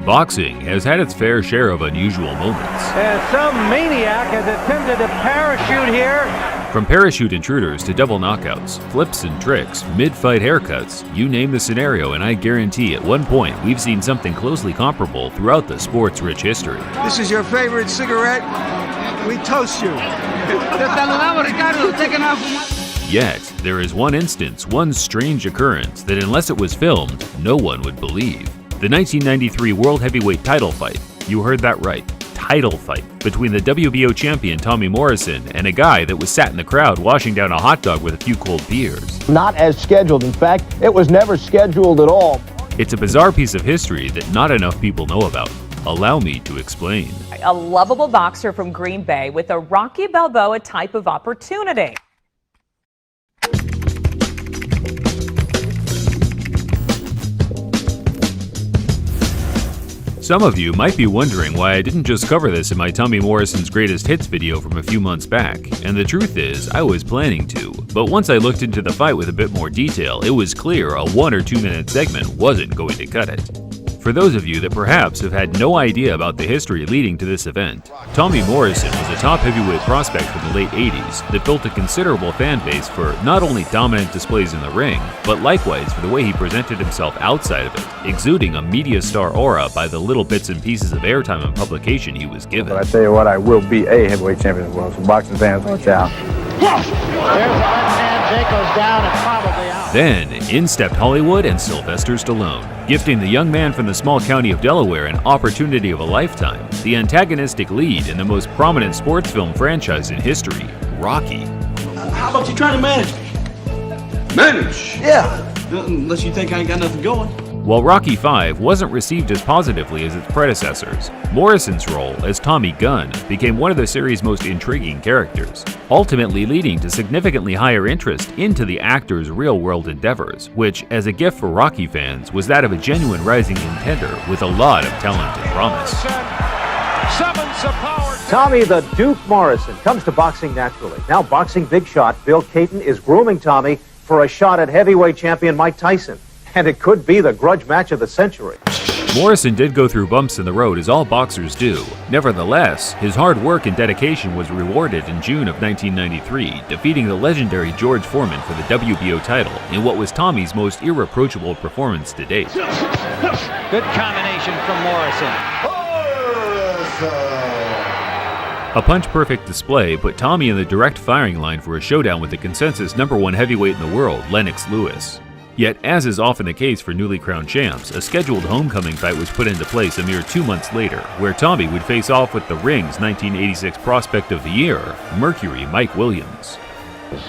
Boxing has had its fair share of unusual moments. And some maniac has attempted to parachute here. From parachute intruders to double knockouts, flips and tricks, mid-fight haircuts, you name the scenario and I guarantee at one point we've seen something closely comparable throughout the sport's rich history. This is your favorite cigarette? We toast you. Yet, there is one instance, one strange occurrence that unless it was filmed, no one would believe. The 1993 World Heavyweight title fight. You heard that right. Title fight between the WBO champion Tommy Morrison and a guy that was sat in the crowd washing down a hot dog with a few cold beers. Not as scheduled. In fact, it was never scheduled at all. It's a bizarre piece of history that not enough people know about. Allow me to explain. A lovable boxer from Green Bay with a Rocky Balboa type of opportunity. Some of you might be wondering why I didn't just cover this in my Tommy Morrison's Greatest Hits video from a few months back, and the truth is, I was planning to, but once I looked into the fight with a bit more detail, it was clear a 1 or 2 minute segment wasn't going to cut it. For those of you that perhaps have had no idea about the history leading to this event, Tommy Morrison was a top heavyweight prospect from the late 80s that built a considerable fan base for not only dominant displays in the ring, but likewise for the way he presented himself outside of it, exuding a media star aura by the little bits and pieces of airtime and publication he was given. But I tell you what, I will be a heavyweight champion as well, so boxing fans, watch out. There's the left hand, Jake goes down and probably out. Then, in stepped Hollywood and Sylvester Stallone, gifting the young man from the small county of Delaware an opportunity of a lifetime, the antagonistic lead in the most prominent sports film franchise in history, Rocky. How about you try to manage me? Manage? Yeah. Unless you think I ain't got nothing going. While Rocky V wasn't received as positively as its predecessors, Morrison's role as Tommy Gunn became one of the series' most intriguing characters, ultimately leading to significantly higher interest into the actor's real-world endeavors, which, as a gift for Rocky fans, was that of a genuine rising contender with a lot of talent and promise. Tommy the Duke Morrison comes to boxing naturally. Now boxing big shot Bill Caton is grooming Tommy for a shot at heavyweight champion Mike Tyson. And it could be the grudge match of the century. Morrison did go through bumps in the road as all boxers do. Nevertheless, his hard work and dedication was rewarded in June of 1993, defeating the legendary George Foreman for the WBO title in what was Tommy's most irreproachable performance to date. Good combination from Morrison. A punch-perfect display put Tommy in the direct firing line for a showdown with the consensus #1 heavyweight in the world, Lennox Lewis. Yet, as is often the case for newly crowned champs, a scheduled homecoming fight was put into place a mere 2 months later, where Tommy would face off with the Ring's 1986 Prospect of the Year, Mercury Mike Williams.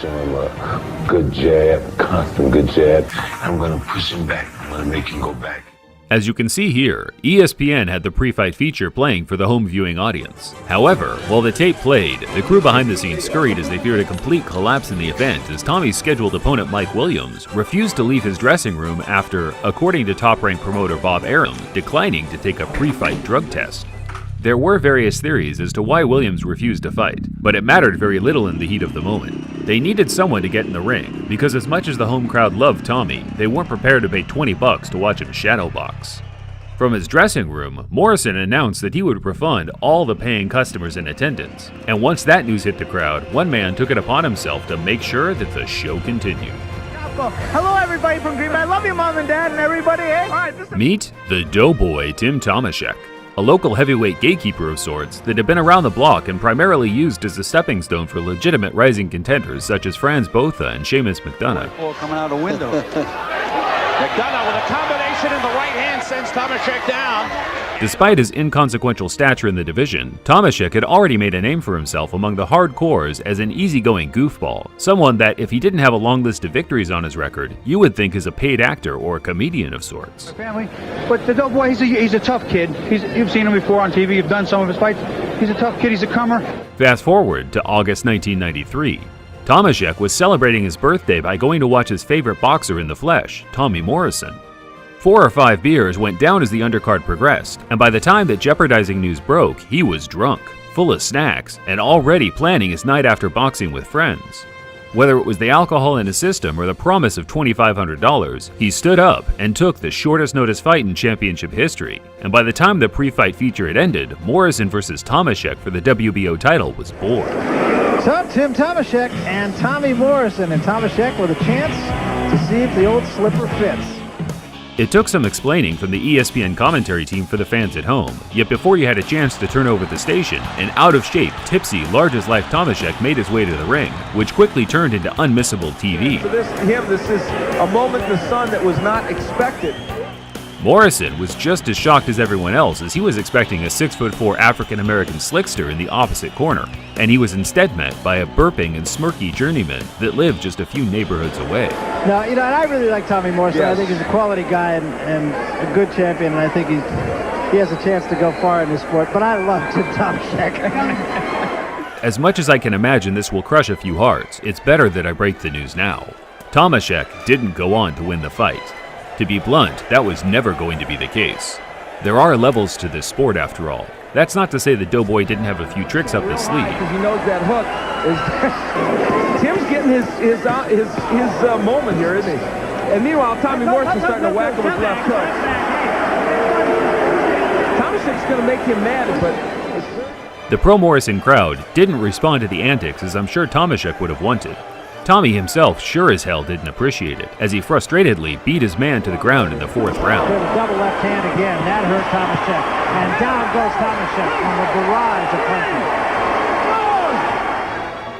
Show him a good jab, constant good jab. I'm going to push him back. I'm going to make him go back. As you can see here, ESPN had the pre-fight feature playing for the home viewing audience. However, while the tape played, the crew behind the scenes scurried as they feared a complete collapse in the event as Tommy's scheduled opponent Mike Williams refused to leave his dressing room after, according to top-ranked promoter Bob Arum, declining to take a pre-fight drug test. There were various theories as to why Williams refused to fight, but it mattered very little in the heat of the moment. They needed someone to get in the ring, because as much as the home crowd loved Tommy, they weren't prepared to pay $20 to watch him shadow box. From his dressing room, Morrison announced that he would refund all the paying customers in attendance, and once that news hit the crowd, one man took it upon himself to make sure that the show continued. Hello everybody from Green Bay, I love you mom and dad and everybody, hey? All right, Meet the doughboy Tim Tomaszek, a local heavyweight gatekeeper of sorts that had been around the block and primarily used as a stepping stone for legitimate rising contenders such as Franz Botha and Seamus McDonough. Coming out a window. McDonough with a combination in the right hand sends Tomaszek down. Despite his inconsequential stature in the division, Tomaszek had already made a name for himself among the hardcores as an easygoing goofball, someone that if he didn't have a long list of victories on his record, you would think is a paid actor or a comedian of sorts. Family, but the doughboy, he's a tough kid. You've seen him before on TV, you've done some of his fights. He's a tough kid, he's a comer. Fast forward to August 1993. Tomaszek was celebrating his birthday by going to watch his favorite boxer in the flesh, Tommy Morrison. 4 or 5 beers went down as the undercard progressed, and by the time that jeopardizing news broke, he was drunk, full of snacks, and already planning his night after boxing with friends. Whether it was the alcohol in his system or the promise of $2,500, he stood up and took the shortest notice fight in championship history. And by the time the pre-fight feature had ended, Morrison versus Tomaszek for the WBO title was born. So Tim Tomaszek and Tommy Morrison, and Tomaszek with a chance to see if the old slipper fits. It took some explaining from the ESPN commentary team for the fans at home, yet before you had a chance to turn over the station, an out-of-shape, tipsy, large-as-life Tomaszek made his way to the ring, which quickly turned into unmissable TV. For this is a moment in the sun that was not expected. Morrison was just as shocked as everyone else, as he was expecting a 6'4" African-American slickster in the opposite corner, and he was instead met by a burping and smirky journeyman that lived just a few neighborhoods away. No, and I really like Tommy Morrison. Yes. I think he's a quality guy and a good champion, and I think he has a chance to go far in this sport. But I love Tim Tomaszek. As much as I can imagine this will crush a few hearts, it's better that I break the news now. Tomaszek didn't go on to win the fight. To be blunt, that was never going to be the case. There are levels to this sport after all. That's not to say the Doughboy didn't have a few tricks up his sleeve. Because he knows that hook is Tim's getting his moment here, isn't he? And meanwhile, Tommy Morrison's starting to whack him with left hook. Tomaszek's going to make him mad, but the pro-Morrison crowd didn't respond to the antics as I'm sure Tomaszek would have wanted. Tommy himself sure as hell didn't appreciate it, as he frustratedly beat his man to the ground in the fourth round. Double left hand again. That hurt Tomaszek. And down goes Tomaszek on the barrage of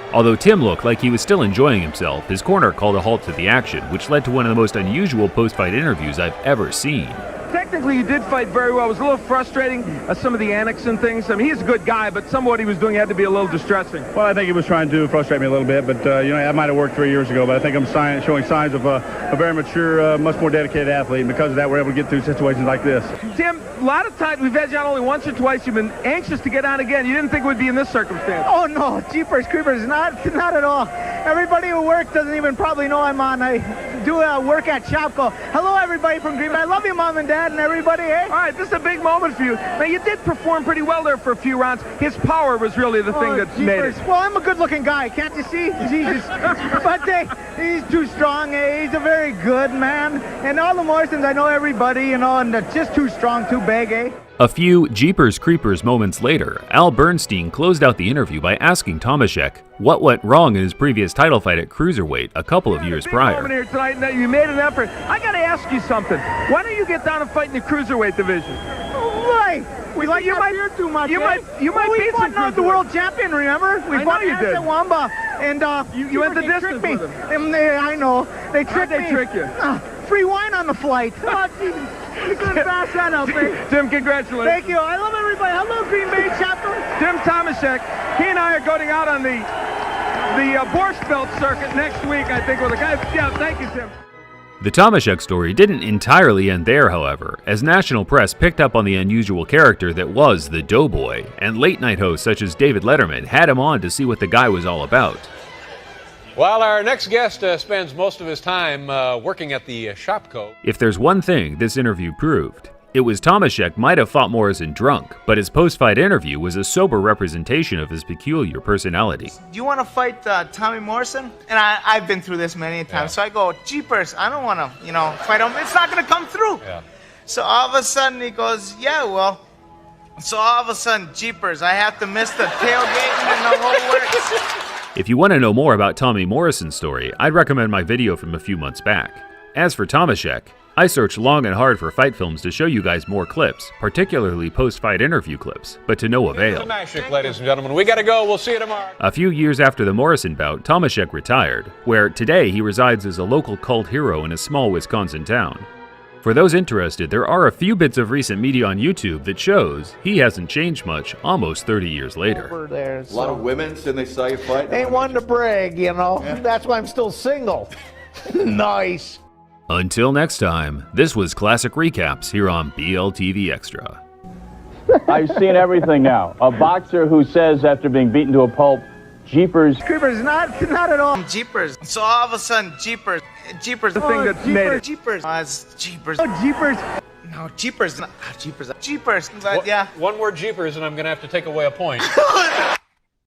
punches. Although Tim looked like he was still enjoying himself, his corner called a halt to the action, which led to one of the most unusual post-fight interviews I've ever seen. technically you did fight very well. It was a little frustrating, some of the annex and things. I mean, he's a good guy, but some of what he was doing had to be a little distressing. Well, I think he was trying to frustrate me a little bit, but, you know, that might have worked 3 years ago, but I think I'm showing signs of a very mature, much more dedicated athlete, and because of that, we're able to get through situations like this. Tim, a lot of times we've had you on only once or twice. You've been anxious to get on again. You didn't think it would be in this circumstance. Oh, no, Jeepers Creepers, not at all. Everybody who works doesn't even probably know I'm on. I do work at Shopko. Hello, everybody from Green Bay. I love you, Mom and Dad, and everybody, eh? All right, this is a big moment for you. Now, you did perform pretty well there for a few rounds. His power was really the thing that made it. Well, I'm a good-looking guy. Can't you see? Jesus. But he's too strong. He's a very good man. And all the Morrisons, I know everybody, you know, and they're just too strong, too big, eh? A few Jeepers Creepers moments later, Al Bernstein closed out the interview by asking Tomaszek what went wrong in his previous title fight at cruiserweight a couple of years prior. Here tonight, you made an effort. I got to ask you something. Why don't you get down and fight in the cruiserweight division? Why? We like you might hear too much. You might beat fought out the world champion. Remember? We fought you did. at Wamba, and you went the distance with him. I know. They tricked me. How'd they trick you? Free wine on the flight. Oh, Jesus. You couldn't pass that up, eh? Tim, congratulations. Thank you. I love everybody. Hello, Green Bay chapter. Tim Tomaszek. He and I are going out on the Borscht Belt circuit next week, I think, with a guy. Yeah, thank you, Tim. The Tomaszek story didn't entirely end there, however, as national press picked up on the unusual character that was the Doughboy, and late-night hosts such as David Letterman had him on to see what the guy was all about. Well, our next guest spends most of his time working at the Shopko. If there's one thing this interview proved, it was Tomaszek might have fought Morrison drunk, but his post-fight interview was a sober representation of his peculiar personality. Do you want to fight Tommy Morrison? And I've been through this many times, so I go, Jeepers, I don't want to, fight him. It's not going to come through. Yeah. So all of a sudden he goes, yeah, well. So all of a sudden, Jeepers, I have to miss the tailgating and the whole works. If you want to know more about Tommy Morrison's story, I'd recommend my video from a few months back. As for Tomaszek, I searched long and hard for fight films to show you guys more clips, particularly post-fight interview clips, but to no avail. Tomaszek, ladies and gentlemen, we got to go. We'll see you tomorrow. A few years after the Morrison bout, Tomaszek retired, where today he resides as a local cult hero in a small Wisconsin town. For those interested, there are a few bits of recent media on YouTube that shows he hasn't changed much almost 30 years later. A lot of women saying they saw you fight. Ain't one to brag, Yeah. That's why I'm still single. Nice. Until next time, this was Classic Recaps here on BLTV Extra. I've seen everything now. A boxer who says after being beaten to a pulp, Jeepers Creepers, not at all. Jeepers. So all of a sudden, Jeepers, the thing that made it. Jeepers. It's Jeepers. Oh, Jeepers. No, Jeepers. Jeepers. But yeah. One word Jeepers, and I'm going to have to take away a point.